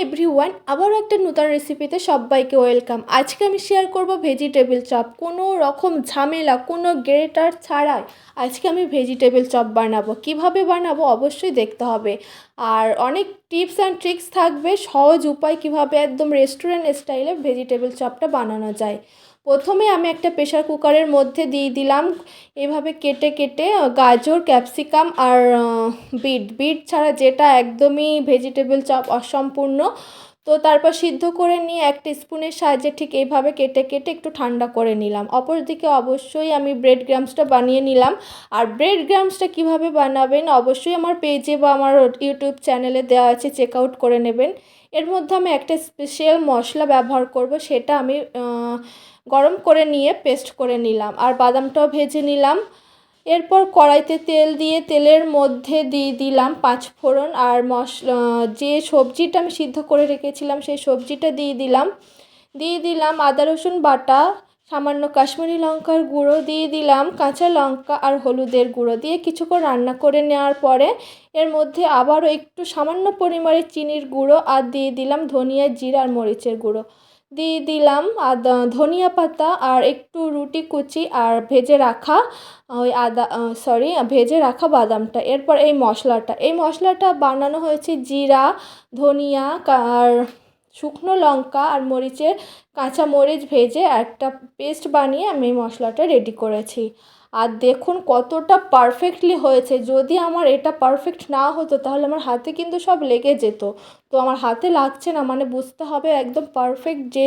Everyone, আবারও একটা নতুন রেসিপিতে সবাইকে ওয়েলকাম। আজকে আমি শেয়ার করব ভেজিটেবল চপ। কোনো রকম ঝামেলা, কোনো গ্রেটার ছাড়াই আজকে আমি ভেজিটেবল চপ বানাবো। কিভাবে বানাবো অবশ্যই দেখতে হবে। আর অনেক টিপস অ্যান্ড ট্রিক্স থাকবে, সহজ উপায় কিভাবে একদম রেস্টুরেন্ট স্টাইলে ভেজিটেবল চপটা বানানো যায়। প্রথমে আমি একটা প্রেশার কুকারের মধ্যে দিয়ে দিলাম এভাবে কেটে কেটে গাজর, ক্যাপসিকাম আর বিট ছাড়া যেটা একদমই ভেজিটেবল চপ অসম্পূর্ণ। তো তারপর সিদ্ধ করে নিয়ে একটা স্পুনের সাহায্যে ঠিক এইভাবে কেটে কেটে একটু ঠান্ডা করে নিলাম। অপরদিকে অবশ্যই আমি ব্রেড গ্রামসটা বানিয়ে নিলাম। আর ব্রেড গ্রামসটা কীভাবে বানাবেন অবশ্যই আমার পেজে বা আমার ইউটিউব চ্যানেলে দেওয়া আছে, চেক আউট করে নেবেন। এর মধ্যে আমি একটা স্পেশাল মশলা ব্যবহার করব, সেটা আমি গরম করে নিয়ে পেস্ট করে নিলাম। আর বাদামটাও ভেজে নিলাম। এরপর কড়াইতে তেল দিয়ে তেলের মধ্যে দিয়ে দিলাম পাঁচফোড়ন আর যে সবজিটা আমি সিদ্ধ করে রেখেছিলাম সেই সবজিটা দিয়ে দিলাম আদা রসুন বাটা, সামান্য কাশ্মীরি লঙ্কার গুঁড়ো দিয়ে দিলাম, কাঁচা লঙ্কা আর হলুদের গুঁড়ো দিয়ে কিছুক্ষণ রান্না করে নেওয়ার পরে এর মধ্যে আবারও একটু সামান্য পরিমাণে চিনির গুঁড়ো আর দিয়ে দিলাম ধনিয়া, জিরা আর মরিচের গুঁড়ো, দিয়ে দিলাম ধনিয়া পাতা আর একটু রুটি কুচি আর ভেজে রাখা বাদামটা। এরপর এই মশলাটা বানানো হয়েছে জিরা, ধনিয়া আর শুকনো লঙ্কা আর কাঁচা মরিচ ভেজে একটা পেস্ট বানিয়ে আমি এই মশলাটা রেডি করেছি। আর দেখুন কতটা পারফেক্টলি হয়েছে। যদি আমার এটা পারফেক্ট না হতো তাহলে আমার হাতে কিন্তু সব লেগে যেত। তো আমার হাতে লাগছে না মানে বুঝতে হবে একদম পারফেক্ট যে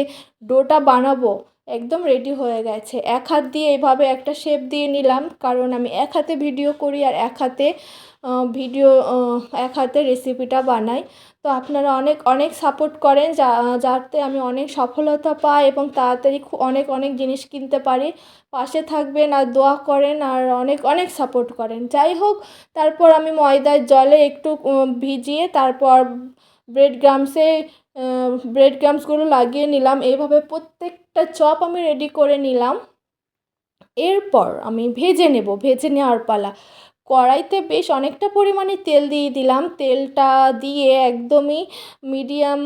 ডোটা বানাবো একদম রেডি হয়ে গেছে। এক হাত দিয়ে এইভাবে একটা শেপ দিয়ে নিলাম, কারণ আমি এক হাতে ভিডিও করি আর এক হাতে রেসিপিটা বানাই। তো আপনারা অনেক অনেক সাপোর্ট করেন যাতে আমি অনেক সফলতা পাই এবং তাড়াতাড়ি অনেক অনেক জিনিস কিনতে পারি। পাশে থাকবেন আর দোয়া করেন আর অনেক অনেক সাপোর্ট করেন। যাই হোক, তারপর আমি ময়দার জলে একটু ভিজিয়ে তারপর ব্রেড ক্রাম্বসগুলো লাগিয়ে নিলাম। এইভাবে প্রত্যেকটা চপ আমি রেডি করে নিলাম। এরপর আমি ভেজে নেওয়ার পালা। কড়াইতে বেশ অনেকটা পরিমাণে তেল দিয়ে দিলাম। তেলটা দিয়ে একদমই মিডিয়াম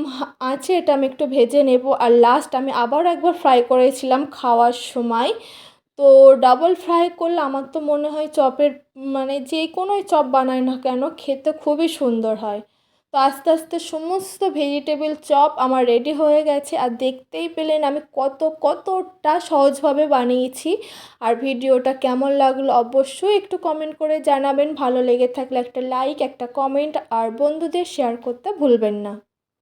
আঁচে এটা আমি একটু ভেজে নেব। আর লাস্ট আমি আবার একবার ফ্রাই করেছিলাম খাওয়ার সময়। তো ডাবল ফ্রাই করলে আমার তো মনে হয় চপের মানে যে কোনোই চপ বানায় না কেন খেতে খুবই সুন্দর হয়। তো আস্তে আস্তে সমস্ত ভেজিটেবল চপ আমার রেডি হয়ে গেছে। আর দেখতেই পেলেন আমি কতটা সহজভাবে বানিয়েছি। আর ভিডিওটা কেমন লাগলো অবশ্যই একটু কমেন্ট করে জানাবেন। ভালো লেগে থাকলে একটা লাইক, একটা কমেন্ট আর বন্ধুদের শেয়ার করতে ভুলবেন না।